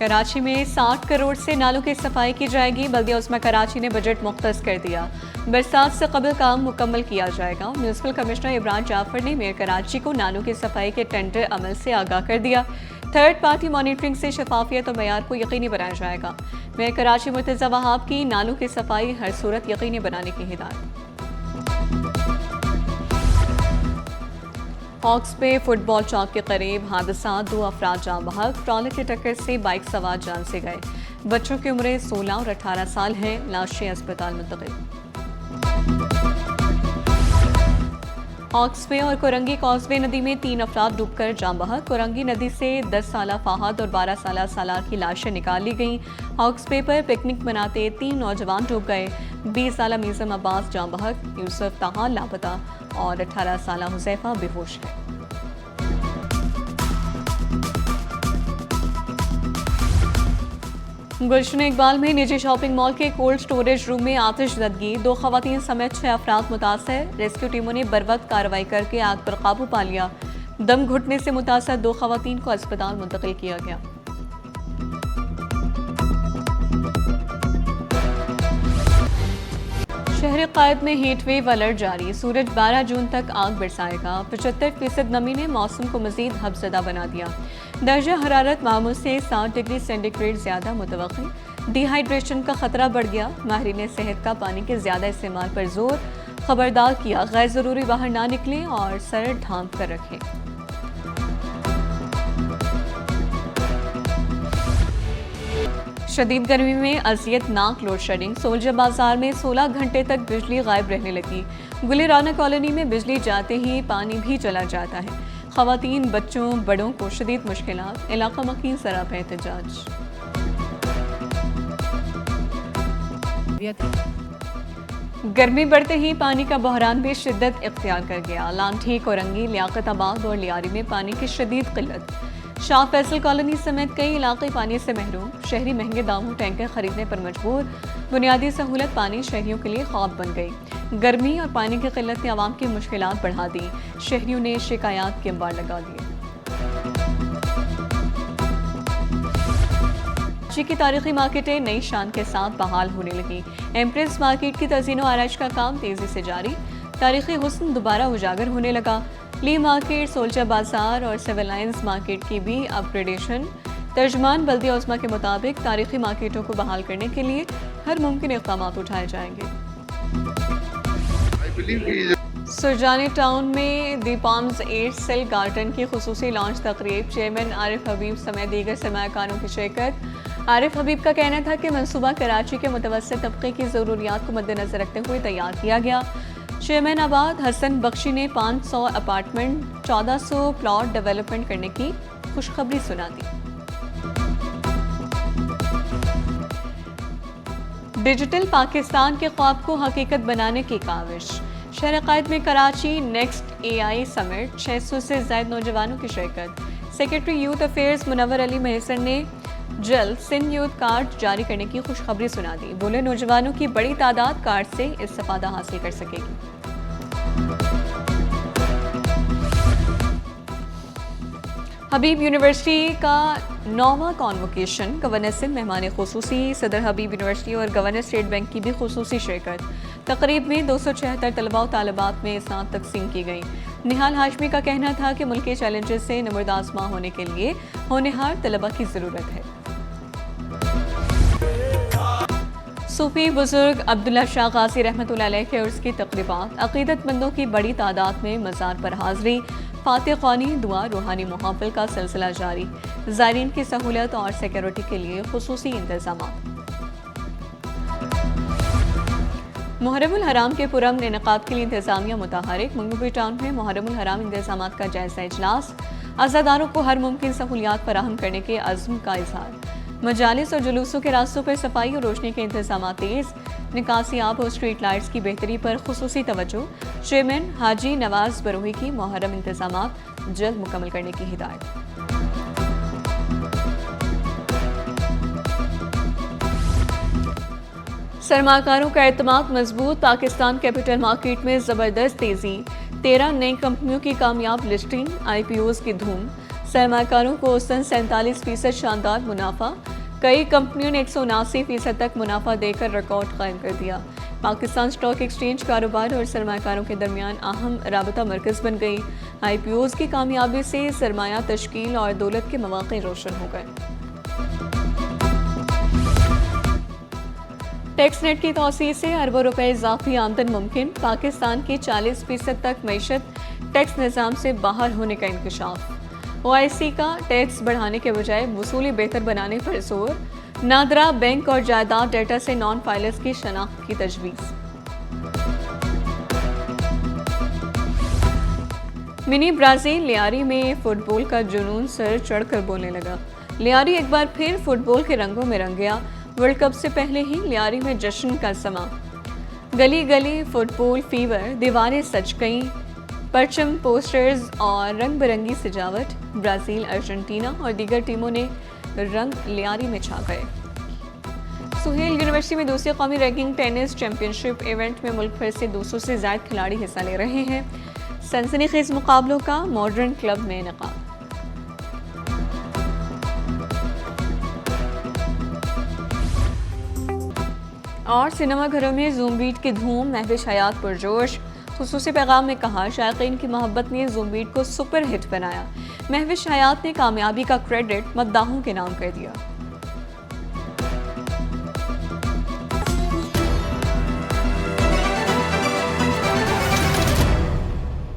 कराची में 60 करोड़ से नालों की सफाई की जाएगी। बल्दिया उस्मा कराची ने बजट मुख्तस कर दिया। बरसात से कबल काम मुकम्मल किया जाएगा। म्यूनसिपल कमिश्नर इमरान जाफर ने मेयर कराची को नालों की सफाई के टेंडर अमल से आगाह कर दिया। थर्ड पार्टी मॉनिटरिंग से शफाफियत और मयार को यकीनी बनाया जाएगा। मेयर कराची मुर्तज़ा वहाब की नालों की सफाई हर सूरत यकीनी बनाने की हिदायत। हॉक्स पे फुटबॉल चौक के करीब हादसा, 2 अफराद जान बहक। ट्रॉले की टक्कर से बाइक सवार जान से गए। बच्चों की उम्रें 16 और 18 साल हैं। लाशें अस्पताल मुंतकिल। हॉक्स पे और कोरंगी कॉजवे नदी में 3 अफराद डूबकर जान बहक। कोरंगी नदी से 10 साला फाहद और 12 साला सालार की लाशें निकाल ली गईं। हॉक्स पे पर पिकनिक मनाते 3 नौजवान डूब गए। 20 साला मीज़म अब्बास जान बहक, यूसुफ ताहा लापता और 18 साला हुज़ैफा बेहोश है। गुलशन इकबाल में निजी शॉपिंग मॉल के कोल्ड स्टोरेज रूम में आतिशज़दगी, 2 खवातीन समेत 6 अफराद मुतासर। रेस्क्यू टीमों ने बरवक्त कार्रवाई करके आग पर काबू पा लिया। दम घुटने से मुतासर 2 खवातीन को अस्पताल मुंतकिल किया गया। शहर कायद में हीट वेव अलर्ट जारी। सूरज 12 जून तक आग बरसाएगा। 75% नमी ने मौसम को मजीद हबसदा बना दिया। दर्जा हरारत मामूल से 60 डिग्री सेंटीग्रेड ज्यादा मुतवक्की। डिहाइड्रेशन का खतरा बढ़ गया। माहिरीन ने सेहत का पानी के ज्यादा इस्तेमाल पर जोर खबरदार किया। गैर जरूरी बाहर ना निकलें और सर ढांप कर रखें। शदीद गर्मी में अजियतनाक लोड शेडिंग। सोल्जर बाजार में 16 घंटे तक बिजली गायब रहने लगी। गुलिराना कॉलोनी में बिजली जाते ही पानी भी चला जाता है। खवातीन, बच्चों, बड़ों को शदीद मुश्किलात। इलाका मकीन सराप एहतजाज। गर्मी बढ़ते ही पानी का बहरान भी शिद्दत इख्तियार कर गया। लांठी, कोरंगी, लियाकताबाद और लियारी में पानी की शदीद किल्लत। शाह फैसल कॉलोनी समेत कई इलाके पानी से महरूम। शहरी महंगे दामों टैंकर खरीदने पर मजबूर। बुनियादी सहूलत पानी शहरियों के लिए ख्वाब बन गई। गर्मी और पानी की किल्लत ने आवाम की मुश्किलात बढ़ा दी। शहरियों ने शिकायत के अंबार लगा दिए। कराची की तारीखी मार्केटें नई शान के साथ बहाल होने लगी। एम्प्रेस मार्केट की तज़ीनो आराइश का काम तेजी से जारी। तारीखी हुस्न दोबारा उजागर होने लगा। ली मार्केट, सोल्जर बाजार और सिविल लाइंस मार्केट की भी अपग्रेडेशन। तर्जमान बल्दिया उस्मा के मुताबिक तारीखी मार्केटों को बहाल करने के लिए हर मुमकिन इक़दाम उठाए जाएंगे। सुरजानी टाउन में दी पाम्स 8 सेल गार्डन की खुसूसी लॉन्च तकरीब। चेयरमैन आरिफ हबीब समेत दीगर सरमायाकारों की शिरकत। आरिफ हबीब का कहना था कि मनसूबा कराची के मुतवस्सित तबके की ज़रूरियात को मद्देनजर रखते हुए तैयार किया गया। चेयरमैन आबाद हसन बख्शी ने 500 अपार्टमेंट, 1400 प्लॉट डेवलपमेंट करने की खुशखबरी सुना दी। डिजिटल पाकिस्तान के ख्वाब को हकीकत बनाने की काविश। शहर कायद में कराची नेक्स्ट AI समिट, 600 से ज्यादा नौजवानों की शिरकत। Secretary youth affairs Munawar Ali Mohsin ने जल्द सिंध यूथ कार्ड जारी करने की खुशखबरी सुना दी। बोले नौजवानों की बड़ी तादाद कार्ड से इस्तेफादा हासिल कर सकेगी। हबीब यूनिवर्सिटी का 9वां कॉन्वोकेशन। गवर्नर सिंध मेहमान खुसूसी। सदर हबीब यूनिवर्सिटी और गवर्नर स्टेट बैंक की भी खुसूसी शिरकत। तकरीब में 276 तलबा और तालिबात में स्नात तकसीम की गई। निहाल हाशमी का कहना था कि मुल्क के चैलेंजेस से नमरदाज़मा होने के लिए होनहार तलबा की ज़रूरत है। सूफी बुजुर्ग अब्दुल्ला शाह गाजी रहमतुल्लाह अलैह के उर्स की तकरीबात। अकीदतमंदों की बड़ी तादाद में मज़ार पर हाज़री। फातिह ख़्वानी, दुआ, रूहानी मुहाफ़िल का सिलसिला जारी। ज़ायरीन की सहूलत और सिक्योरिटी के लिए खुसूसी इंतज़ामात। मुहर्रमुल हराम के पुरअमन इनेकाद के लिए इंतजामिया मुतहरिक। मंगलुरु टाउन में मुहर्रमुल हराम इंतजामात का जायजा इजलास। अज़ादारों को हर मुमकिन सहूलियात फराहम करने के अज़्म का इजहार। मजालिस और जुलूसों के रास्तों पर सफाई और रोशनी के इंतजाम तेज। निकासी आब और स्ट्रीट लाइट्स की बेहतरी पर खुसूसी तवज्जो। चेयरमैन हाजी नवाज बरोही की मुहर्रम इंतजामात जल्द मुकम्मल करने की हिदायत। सरमाकारों का एतमाद मजबूत। पाकिस्तान कैपिटल मार्केट में जबरदस्त तेजी। 13 नई कंपनियों की कामयाब लिस्टिंग। IPOs की धूम। सरमाकारों को औसतन 47% शानदार मुनाफा। कई कंपनियों ने 179% तक मुनाफा देकर रिकॉर्ड कायम कर दिया। पाकिस्तान स्टॉक एक्सचेंज कारोबार और सरमाकारों के दरमियान अहम राबता मरकज बन गई। IPOs की कामयाबी से सरमाया तश्कील और दौलत के मौके रोशन हो गए। टैक्स नेट की तौसीह से अरबों रुपए इजाफी आमदन मुमकिन। पाकिस्तान की 40% तक मईशत टैक्स निज़ाम से बाहर होने का इंकशाफ। OIC का टैक्स बढ़ाने के बजाय वसूली बेहतर बनाने पर जोर। नादरा बैंक और जायदाद डेटा से नॉन फाइलर्स की शनाख्त की तजवीज़। मिनी ब्राज़ील लियारी में फुटबॉल का जुनून सर चढ़कर बोलने लगा। लियारी एक बार फिर फुटबॉल के रंगों में रंग गया। वर्ल्ड कप से पहले ही लियारी में जश्न का समा। गली गली फुटबॉल फीवर, दीवारें सज गईं, परचम, पोस्टर्स और रंग बिरंगी सजावट। ब्राज़ील, अर्जेंटीना और दीगर टीमों ने रंग लियारी में छा गए। सुहेल यूनिवर्सिटी में दूसरी कौमी रैंकिंग टेनिस चैंपियनशिप इवेंट में मुल्क भर से 200 से ज़ायद खिलाड़ी हिस्सा ले रहे हैं। सनसनीखेज मुकाबलों का मॉडर्न क्लब में इनेकाद। और सिनेमा घरों में ज़ूम बीट की धूम। महविश हयात पुरजोश। खुसूसी पैगाम में कहा, शायकीन की मोहब्बत ने ज़ूम बीट को सुपर हिट बनाया। महविश हयात ने कामयाबी का क्रेडिट मद्दाहों के नाम कर दिया।